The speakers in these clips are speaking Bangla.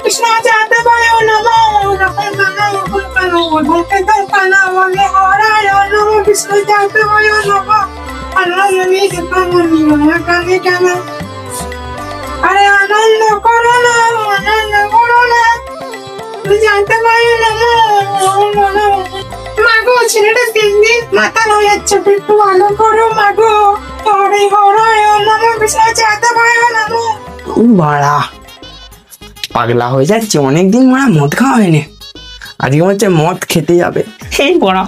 কৃষ্ণ জাতে বায়ো নমো নমো নমো নমো ভক্তে কানা বলে হরায় নমো কৃষ্ণ জাতে বায়ো নমো আনন্দে কেমনি কানে কানে আরে আনন্দ করো না জানতে পারি না মাগো ছেলেটা দিন দিন মাতাল হয়ে যাচ্ছে একটু ভালো করো মাগো হরে হরায় নমো কৃষ্ণ জাতে বায়ো নমো বাড়া পাগলা হয়ে যাচ্ছে, অনেকদিন মারা মদ খাওয়া হয়নি, আজকে হচ্ছে মদ খেতে যাবে। এই পড়া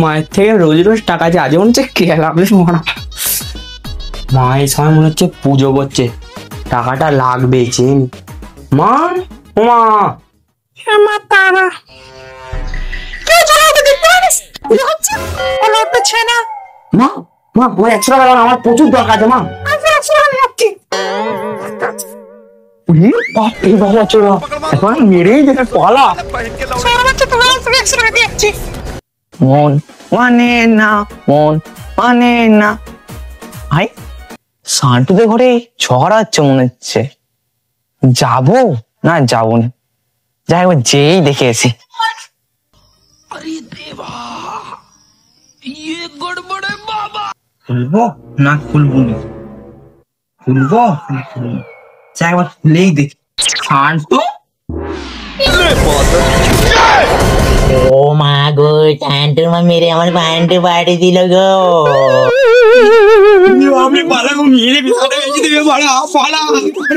মায়ের থেকে রোজ রোজ টাকা আছে, আজকে মনে হচ্ছে খেলাবে পড়া। মা এই সময় মনে হচ্ছে পুজো করছে, টাকাটা লাগবে চেন। মা মা মা তারা কেউ জানাতে দেখতে পারিস পুজো হচ্ছে ওলা উঠছে না। মা মা আমার 100 টাকা দাও, আমার প্রচুর দরকার আছে মা। আচ্ছা 100 টাকা রাখছি। এখন মেরেই যেটা পালা মন মানে না, মন মানে না। ভাই সান্টুদের ঘরে ঝড় হচ্ছে মনে হচ্ছে, যাবো না যাবো না, যাই একবার যেই দেখে এসি। খুলবো না খুলবো না, খুলবো যাই একবার খুলেই দেখি। শান্তু ও মা গো, শান্তুর মা মেরে আমার প্যান্ট পাড়ি দিল গো। আপনি পালা গো, মেরে বিছানা বেঁচে দেবে, পালা পালা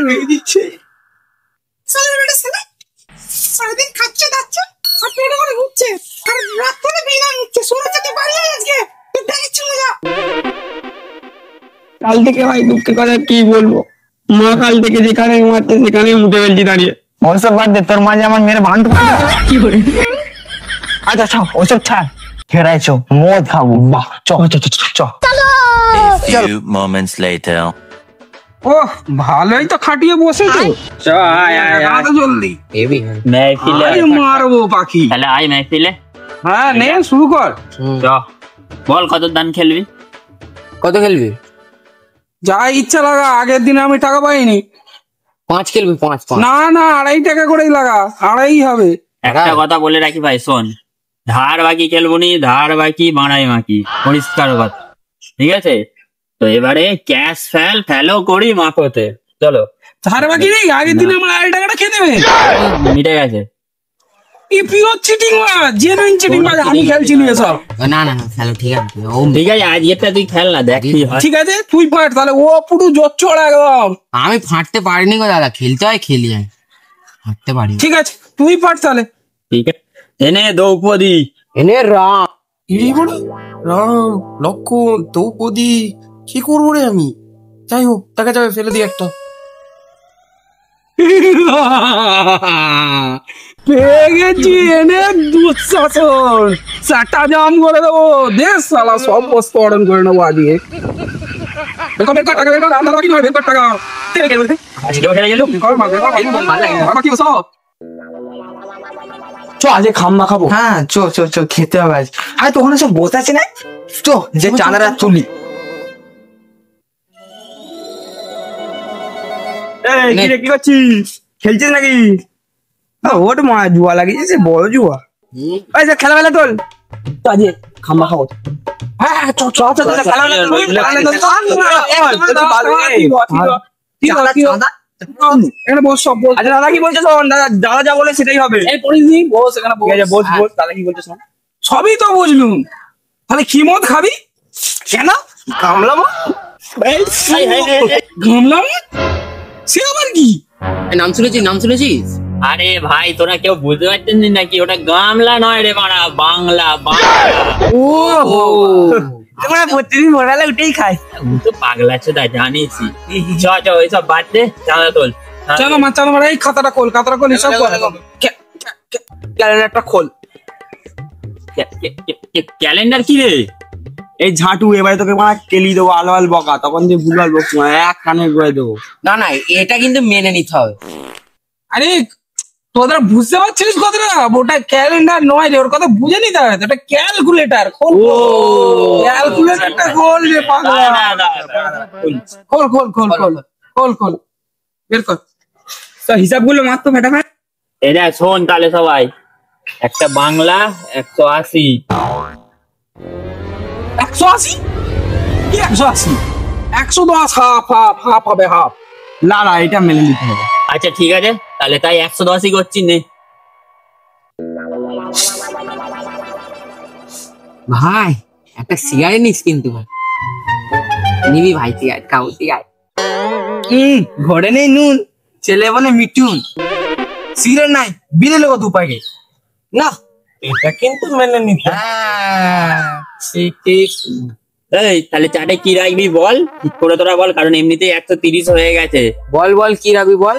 মেরে দিচ্ছে। সারাদিন খাচ্ছে দাচ্ছে আর পেটে করে ঘুরছে আর রাত করে বিনা হচ্ছে শুনেছে তুই বাড়ি আজকে তুই দেখিচ্ছি মজা। কাল থেকে ভাই দুঃখের কথা কি বলবো, মা কাল থেকে যেখানে মারতে সেখানেই মুটে ফেলছি দাঁড়িয়ে। ওসব বাদ দে, তোর মাঝে আমার মেয়ের ভান কি করে। আচ্ছা চ ওসব ছাড়, ফেরাইছো মদ খাবো, বাহ চ চ চ চ। A few moments later. ওহ ভালোই তো খাটিয়ে বসেছো, জলদি महफिले মারবো পাখি। তাহলে আই महफिले। হ্যাঁ নে শুরু কর। চ বল কত দান খেলবি? কত খেলবি? যা ইচ্ছা লাগা, আগের দিন আমি টাকা পাইনি। 5 খেলবি? 5 না না 2.5 টাকা করেই লাগা, 2.5 হবে। একটা কথা বলে রাখি ভাই, শোন, ধার বাকি খেলবো নি, ধার বাকি বাড়াই বাকি, পরিষ্কার কথা, ঠিক আছে? তো এবারে ক্যাশ ফেলো করি মাপতে, চলো। ধার বাকি নেই, আগের দিন আমার 2.5 টাকাটা খেয়ে দেবে। মিটে গেছে। পিওর চিটিং মাছ, জেনুইন চিটিং মাছ, আমি খেলছিলি এসব। না না না খেলো, ঠিক আছে। ঠিক আছে আজ এটা তুই খেল না, দেখ কি হয়। ঠিক আছে তুই ফাট তাহলে, ও পুরো জোর চড়া একদম। আমি ফাটতে পারিনি গো দাদা, খেলতে হয় খেলি, আমি ফাটতে পারি। ঠিক আছে তুই ফাট তাহলে। ঠিক আছে এনে দ্রৌপদী, এনে রাম। এই বড় রাম লক্ষণ দ্রৌপদী, কি করবো রে আমি? যাই হোক দেখা যাবে, ফেলে দিই একটা। পেয়ে গেছি এনে দুঃশাসন, চারটা জাম করে দেবো, দেশ সালা সব বস্তুরণ করে নেবো আজকে। আজকে খাম্বা খাবো। হ্যাঁ চো চো চো, খেতে হবে আজ। আরে তোখানে সব বসে আছে না, চো যে চাঁদারা তুলি। কি করছিস, খেলছিস নাকি? ওট মা জুয়া লাগিয়েছে, বড় জুয়া। খেলা বেলা তোল, আজকে খাম্বা খাবো। হ্যাঁ চ চ চ খেলা এখানে বস, সব বল। আচ্ছা দাদা কি বলছে শোন, দাদা যা বলে সেটাই হবে। বস এখানে বস বস, দাদা কি বলছে শোন। সবই তো বুঝলুম, তাহলে কি মদ খাবি? কেন গামলা মদ? গামলা মদ সে আবার কি? নাম শুনেছিস? নাম শুনেছিস? আরে ভাই তোরা কেউ বুঝতে পারছেন নাকি, ওটা গামলা নয় রে মারা, বাংলা বাংলা। ও তোমরা প্রতিদিন ভোরবেলা উঠেই খাই তো পাগলা চোদা জানিস। চ চ ওইসব বাদ দে, চাঁদা তোল। চলো মা চলো মারা, এই খাতাটা খোল, খাতাটা খোল, এসব ক্যালেন্ডারটা খোল। ক্যালেন্ডার কি রে? এই ঝাঁটু, এবারে তোকে মারা কেলি দেবো, আলো আল বকা, তখন যে ভুলভাল বকছি এক কানে গয়ে দেবো। না না এটা কিন্তু মেনে নিতে হবে। আরে তোরা বুঝতে পারছিস কথাটা? ওটা ক্যালেন্ডার নয় রে, ওর কথা বুঝে নিতে হবে, ওটা ক্যালকুলেটার। খোল ক্যালকুলেটারটা খোল রে পাগলা, খোল খোল খোল খোল খোল খোল বের কর। তো হিসাবগুলো মার তো ফটাফট। এটা শোন তাহলে সবাই, একটা বাংলা 180, 180 কি 180? 110 হাফ হবে হাফ। না না, এটা মেনে নিতে হবে। আচ্ছা ঠিক আছে, তাহলে তাই 110ই করছি নে। ভাই একটা সিগারেট নিস কিন্তু ভাই, নিবি ভাই সিগারেট খাও সিগারেট। ঘরে নেই নুন, ছেলে বলে মিঠুন, সিগারেট নাই বিলে লোক 2 প্যাকেট। না এটা কিন্তু মেনে নিতে হবে। ঠিক ঠিক। এই তাহলে চাটে কি রাখবি বল, ঠিক করে তোরা বল, কারণ এমনিতেই 130 হয়ে গেছে। বল বল কি রাখবি বল।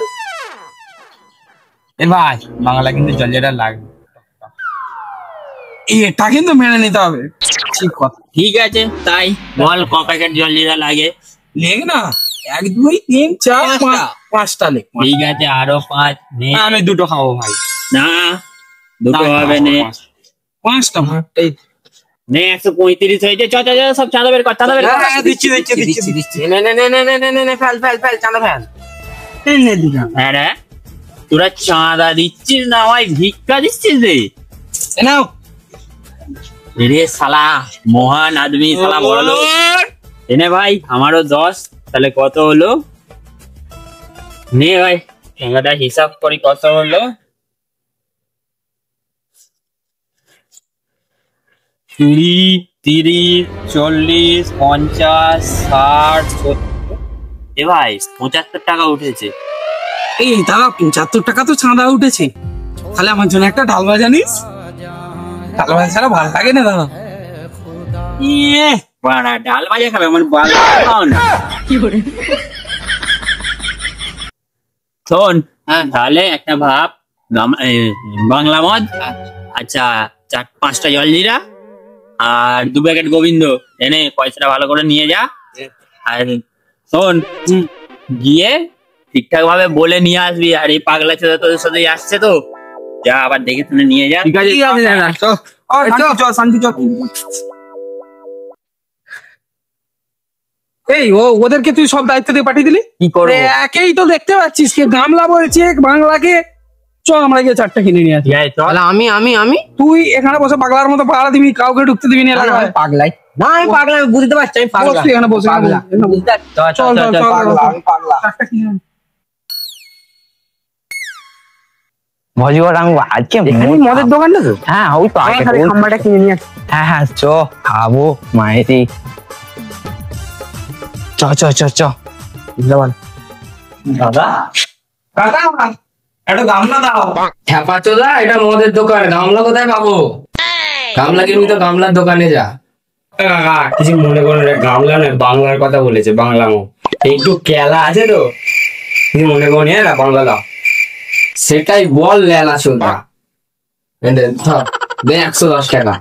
এ ভাই বাংলা কিন্তু জলজিরা লাগবে, এটা কিন্তু মেনে নিতে হবে। ঠিক কথা, ঠিক আছে তাই বল, ক প্যাকেট জলজিরা লাগে? লেখ না, 1 2 3 4 5টা লেখ। ঠিক আছে আরো 5 নে। আমি 2টো খাবো ভাই। না দুটো হবে নে, 5টা ভাই। নে 135 হয়েছে। চ চ চ, সব চাঁদা বের কর, চাঁদা বের কর। দিচ্ছি। নে নে নে নে নে নে নে নে ফেল ফেল ফেল চাঁদা ফেল। হ্যাঁ রে, তোরা চাঁদা দিচ্ছিস না আমায় ভিক্ষা দিচ্ছিস রে? নাও রে শালা মহান আদমি, শালা বড় লোক। এনে ভাই আমারও 10, তাহলে কত হলো? নে ভাই ঠেঙ্গাটা হিসাব করি কত হলো। 20 30 40 50 60 70। এ ভাই 75 টাকা উঠেছে। এই দাদা 75 টাকা তো চাঁদা উঠেছে, তাহলে আমার জন্য একটা ডাল ভাজা নিস। ডাল ভাজা ছাড়া ভালো লাগে না দাদা। ইয়ে বাড়া ডাল ভাজা খাবে, আমার বাল খাও না। শোন তাহলে একটা ভাব, বাংলা মদ, আচ্ছা 4-5টা জলজিরা আর 2 প্যাকেট গোবিন্দ এনে পয়সাটা ভালো করে নিয়ে যা। আর শোন গিয়ে ঠিকঠাক ভাবে বলে নিয়ে আসবি, আর এই পাগলা ছেলে তোদের সাথে আসছে তো, যা আবার দেখে শুনে নিয়ে যা। ঠিক আছে দাদা, চল শান্তি চল। এই ওদেরকে তুই সব দায়িত্ব দিয়ে পাঠিয়ে দিলি, কি করবো? একেই তো দেখতে পাচ্ছিস কে গামলা বলছে বাংলাকে। চল আমরা গিয়ে 4টা কিনে নিয়ে আসি। ঠিক আছে, চল। তাহলে আমি তুই এখানে বসে পাগলার মতো পাহারা দিবি, কাউকে ঢুকতে দিবি না এলাকায়। পাগলাই না, আমি পাগলা, আমি বুঝতে পারছি আমি বস পাগলা। তুই এখানে বসে পাগলা। চল চল চল চল চল। চারটা কিনে আন। ভজিবর আমি আজকে মদের দোকানটা তো? হ্যাঁ ওই তো আগে খাম্বাটা কিনে নিয়ে আসি। হ্যাঁ চ খাবো মায়েরি। চ দাদা একটা গামলা দাও। খ্যাপাচোদা, এটা মদের দোকান, গামলা কোথায় পাবো? গামলা কিনবি তো গামলার দোকানে যা। কাকা কিছু মনে করো না, গামলা নয় বাংলার কথা বলেছে, বাংলা মো একটু কেলা আছে তো, কিছু মনে করো না, বাংলা দাও। সেটাই বল লেলা চোদা। দে 110 টাকা।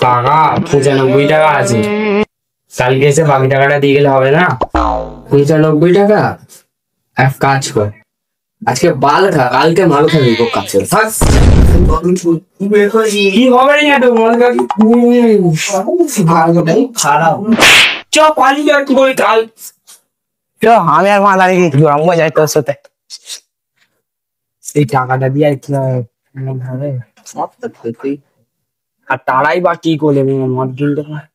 কাকা 95 টাকা আছে, কালকে এসে বাকি টাকাটা দিয়ে গেলে হবে না? 95 টাকা? এক কাজ কর, আজকে বাল খা, কালকে মাল খাবি। কাছে কি হবে না তো মনে করি খারাপ। চ পালি যা কি করে কাল। চ আমি আর মালা রেখে ঘুরাবো যাই তোর সাথে। এই টাকাটা দিয়ে আর কি হবে? আর তারাই বা কি করলে মদ কিনতে পারে।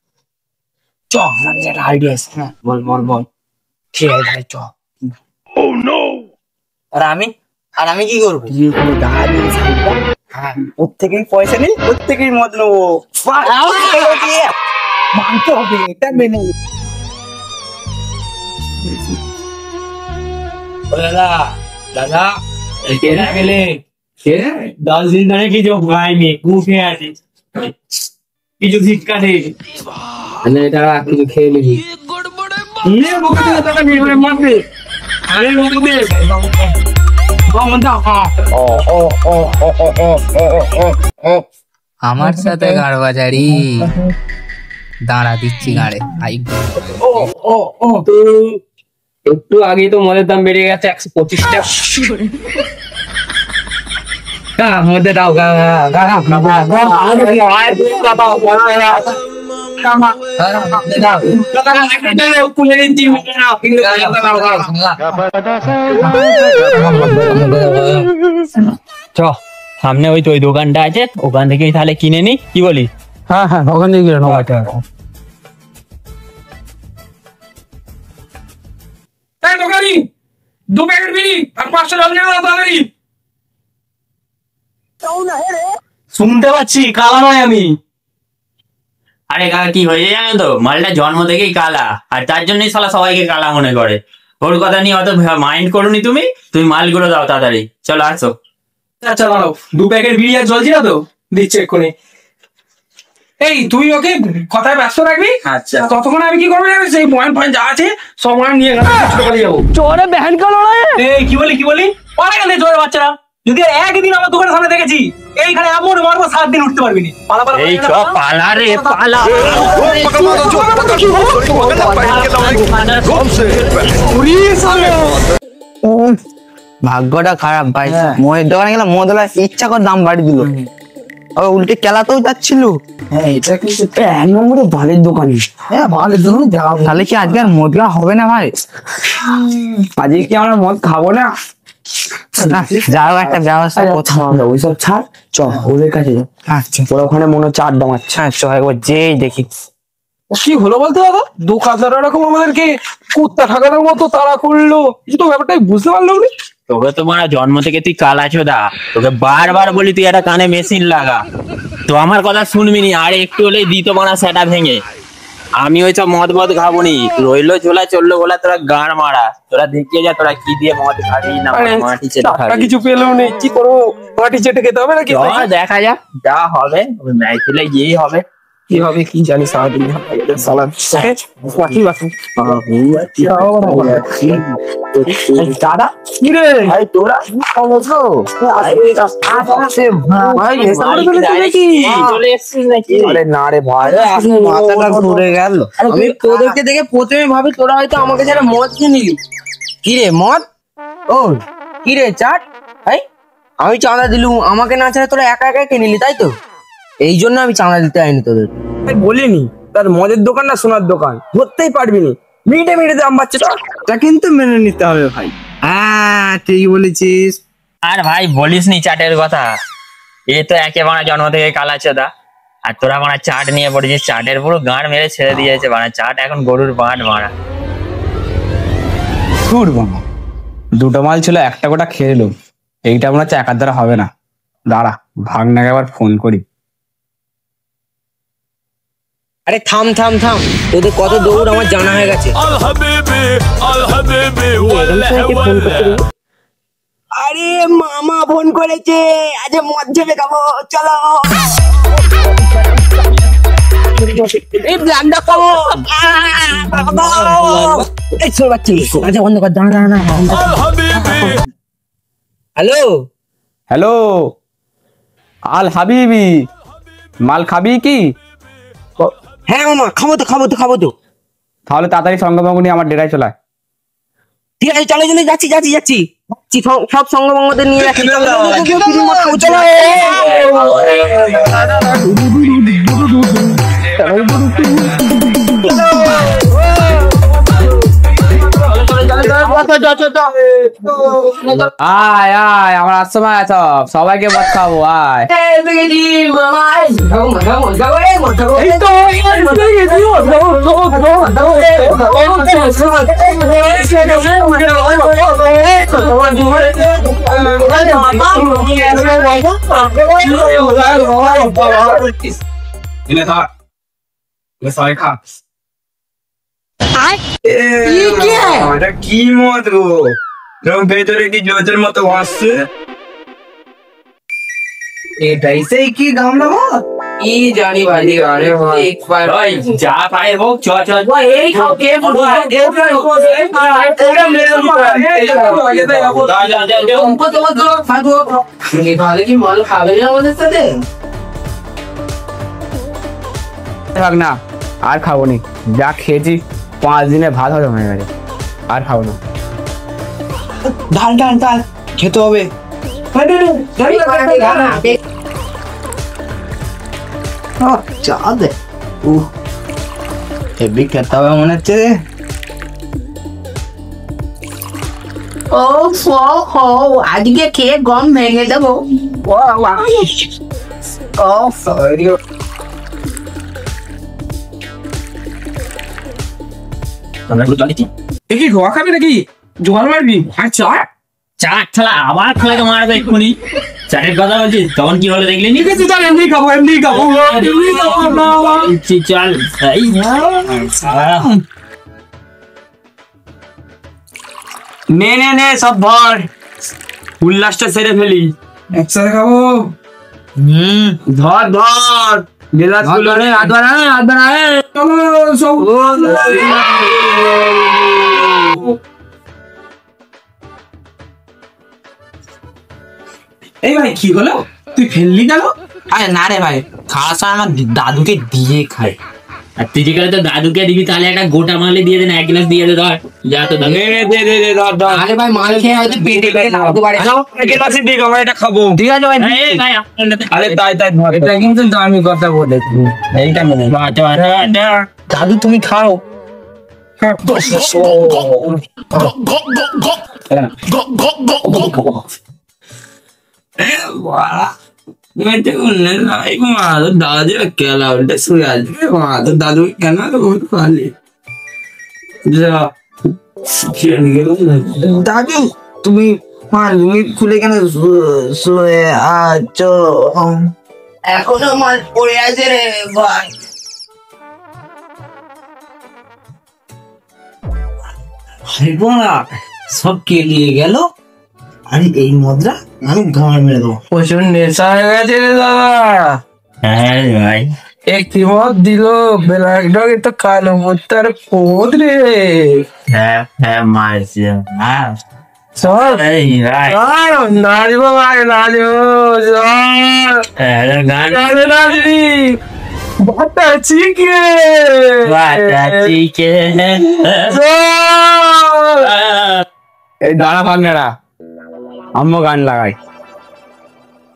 চ আমার একটা আইডিয়া আছে। হ্যাঁ বল ঠিক আছে ভাই চ। আর আমি কি করবো? হ্যাঁ ওর থেকেই পয়সা নেই, ওর থেকেই মদ নেবো। মানতে হবে, এটা মেনে। দাদা কেনা গেলে 10 দিন ধরে কিছু খাইনি, উঠে আছে, কিছু ভিক্ষা নেই। এটা কিছু খেয়ে নিবি। আমার সাথে গাড়বাজারি, দাঁড়া দিচ্ছি গাড়ে। একটু আগে তো মদের দাম বেড়ে গেছে 125 টাকা। মধ্যে দাও চ সামনে ওই তো ওই দোকানটা আছে, ওখান থেকেই তাহলে কিনে নি, কি বলি? হ্যাঁ হ্যাঁ, ওখান থেকে কিনে নেবো। দোকানি 2 প্যাকেট বিড়ি আর 500 জল নিয়ে তাড়াতাড়ি। শুনতে পাচ্ছি, কালা নয় আমি। আরে কাকা কি হয়েছে জানো তো, মালটা জন্ম থেকেই কালা, আর তার জন্যই শালা সবাইকে কালা মনে করে। ওর কথা নিয়ে অত মাইন্ড করোনি তুমি মালগুলো দাও তাড়াতাড়ি, চলো আসো। আচ্ছা দাঁড়াও, 2 প্যাকেট বিড়ি আর জল ছিল তো, দিচ্ছে এক্ষুনি। এই তুই ওকে কথায় ব্যস্ত রাখবি। আচ্ছা। ততক্ষণ আমি কি করবো জানিস, সেই পয়েন্ট যা আছে সব আমি নিয়ে গেলাম, চলে যাবো। চোরে বেহেন কালো এই কি বলি পালা গেলে জোরে বাচ্চারা। যদি আর একদিন আমার দোকানের সামনে দেখেছি, এইখানে এমন মারবো 7 দিন উঠতে পারবি না। পালা পালা এই চ পালা রে পালা। ভাগ্যটা খারাপ ভাই, মদের দোকানে গেলাম, মদ হলে ইচ্ছা করে দাম বাড়ি দিল, আবার উল্টে কেলাতেও যাচ্ছিল। হ্যাঁ, এটা কিন্তু 1 নম্বরে বালের দোকানি। হ্যাঁ, বালের দোকান যাও। তাহলে কি আজকে আর মদ খাওয়া হবে না ভাই? আজকে কি আমরা মদ খাবো না? যাও একটা ব্যবস্থা কোথাও। ওইসব ছাড়, চ ওদের কাছে যা। আচ্ছা ওরা ওখানে মনে হচ্ছে আড্ডা মারছে। আচ্ছা, একবার যেই দেখি। কি হলো বলতে দাদা, দোকানদার এরকম আমাদেরকে কুত্তা ঠাকানোর মতো তাড়া করলো, কিছু তো ব্যাপারটা বুঝতে পারলো না। তোকে তো মারা জন্ম থেকে তুই কালা চোদা, তোকে বারবার বলি তুই একটা কানে মেশিন লাগা, তো আমার কথা শুনবি নি, আর একটু হলেই দিত মারা সেটা ভেঙে। আমি ওই সব মদ খাবো নি, রইলো ঝোলা চললো বলা তোরা গাড় মারা, তোরা দেখিয়ে যা তোরা কি দিয়ে মদ খাবি না মাটি চেটে খাবি। কিছু পেলেও নেই, কি করবো, মাটি চেটে খেতে হবে নাকি? দেখা যাক যা হবে, ওই ম্যাচগুলো গিয়েই হবে। কি হবে কি জানি, সারাদিন দাদা কি রে ভাই, তোরা চলে এসছিস নাকি? আরে না রে ভাই, মাথাটা ঘুরে গেল। আমি তোদেরকে দেখে প্রথমে ভাবি তোরা হয়তো আমাকে যারা মদ কিনে নিলি। কি রে মদ? ও কি রে চাট? ভাই আমি চাঁদা দিলুম, আমাকে না ছাড়া তোরা একা একা কিনে নিলি, তাই তো? এই জন্য আমি চাঁদা দিতে আইনি তোদের। বলিনি তার মদের দোকান না সোনার দোকান, ধরতেই পারবি নি, মিনিটে দাম বাড়ছে। এটা কিন্তু মেনে নিতে হবে ভাই। হ্যাঁ ঠিক বলেছিস। আর ভাই বলিস নি চাটের কথা, এ তো একেবারে জন্ম থেকে কালা চোদা, আর তোরা মানে চাট নিয়ে পড়েছিস, চাটের পুরো গাঁড় মেরে ছেড়ে দিয়েছে, মানে চাট এখন গরুর বাঁট মারা। ছুট বাবা, 2টো মাল ছিল, একটা গোটা খেয়ে এলো, এইটা মনে হচ্ছে একার দ্বারা হবে না। দাঁড়া, ভাগনাকে আবার ফোন করি। আরে থাম থাম থাম, তোদের কত দৌড় আমার জানা হয়ে গেছে। আরে মামা ফোন করেছে, আজ মদ ঝেপে খাবো, চলো। এই ব্লান্ডা খাবো। এই ছোট বাচ্চা, আচ্ছা বন্ধ কর, দাঁড়া দাঁড়া। হ্যালো হ্যালো আল হাবিবি, মাল খাবি কি? হ্যাঁ মামা, খাবো তো খাবো তো খাবো তো। তাহলে তাড়াতাড়ি সঙ্গভঙ্গ নিয়ে আমার ডেরায় চলে আয়। ঠিক আছে চলো চলো, যাচ্ছি যাচ্ছি যাচ্ছি, সব সঙ্গভঙ্গদের নিয়ে যাচ্ছি। আয় আয়, আমার আসময় সবাইকে মদ খাবো, আয়। কি মত গো, ভেতরে কি জোজের মতো ভাসছে? এটাই সেই কি গামলা মত? কি জানি ভাই, আরে একবার ওই যা পায় হোক, চ চ এই খাও কে কি মাল খাবে না আমাদের সাথে? থাক না, আর খাবো নি, যা খেয়েছি 5 দিনে ভাত হজম হয়ে গেছে, আর খাবো না। ঢাল ঢাল ঢাল, খেতে হবে। চা দে। হেভি খেতে হবে মনে হচ্ছে রে। ও আজকে খেয়ে গম ভেঙে দেবো। কি গোয়া খাবি নাকি জোয়ার মারবি? আচ্ছা চাট ছাড়া আবার খেলাকে মারবে এক্ষুনি। চাটের কথা বলছিস তখন কি হলো দেখলি নি? ঠিক আছে চল এমনি খাবো চল এই নে নে নে সব ভর উল্লাসটা সেরে ফেলি। একসাথে খাবো। ধর ধর গেলাস গুলো রে হাত বাড়া চলো সব। এই ভাই কি হলো তুই ফেললি কেন? আরে না রে ভাই, খাওয়ার সময় আমার দাদুকে দিয়ে খাই। আর তুই যেখানে তো দাদুকে দিবি তাহলে একটা গোটা মালে দিয়ে দে না, 1 গ্লাস দিয়ে দে ধর। যা তো দাদু দে ধর। আরে ভাই মাল খেয়ে হয়তো পেটে লাগতে পারে। গেলাসে দিক আমরা এটা খাবো। ঠিক আছে ভাই। এই ভাই আপনাদের আরে তাই ধর। এটা কিন্তু দামি কথা বলেছি। এইটা মেনে দাদু তুমি খাও। দাদু কেন দাদু তুমি মাল খুলে কেন শুয়ে আছো? এখনো মাল পড়ে আছে রে ভাই। সব কে নিয়ে গেল? আরে এই মুদ্রা আমি ঘাড় মেরে দেবো। প্রচুর নেশা হয়ে গেছে রে দাদা। হ্যাঁ ভাই একটি মদ দিল ব্ল্যাক ডগ তো কালো মুদ্রার পোদ রে। হ্যাঁ মারছি হ্যাঁ চল এই ভাই নাচবো ভাই নাচবো গান নাচবি বাটা চিকেন এই দাঁড়া ভাগনেরা, আমিও গান লাগাই।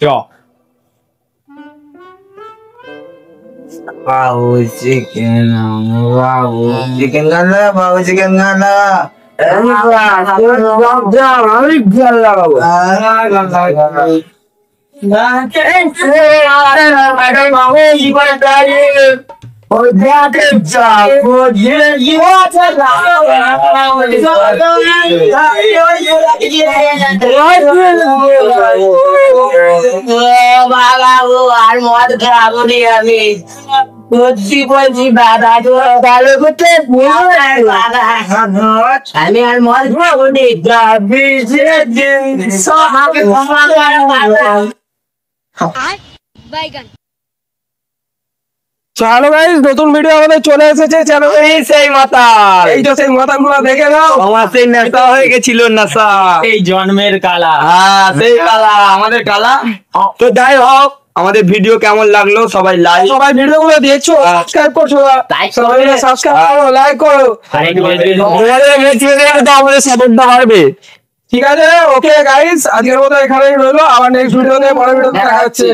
চ বাবু চিকেন, বাবু চিকেন গানা, বাবু চিকেন গানা। আমি গান লাগাবো। আর মদ খাবো নি আমি। বলছি দাদা ভালো করতে আমি আর মদ খাবো নি। চলো গাইস, নতুন ভিডিও আমাদের চলে এসেছে। চলো সেই মাথা, এই তো সেই মাথা গুলো দেখে নাও। আমার সেই নেশা হয়ে গেছিল, নেশা। এই জন্মের কালা। হ্যাঁ সেই কালা, আমাদের কালা। তো যাই হোক, আমাদের ভিডিও কেমন লাগলো সবাই লাইক, সবাই ভিডিও গুলো দেখছো, সাবস্ক্রাইব করছো, সবাই সাবস্ক্রাইব করো, লাইক করো। আমাদের সাপোর্টটা বাড়বে। ঠিক আছে, ওকে গাইস, আজকের মতো এখানেই রইলো। আবার নেক্সট ভিডিওতে পরের ভিডিওতে দেখা হচ্ছে।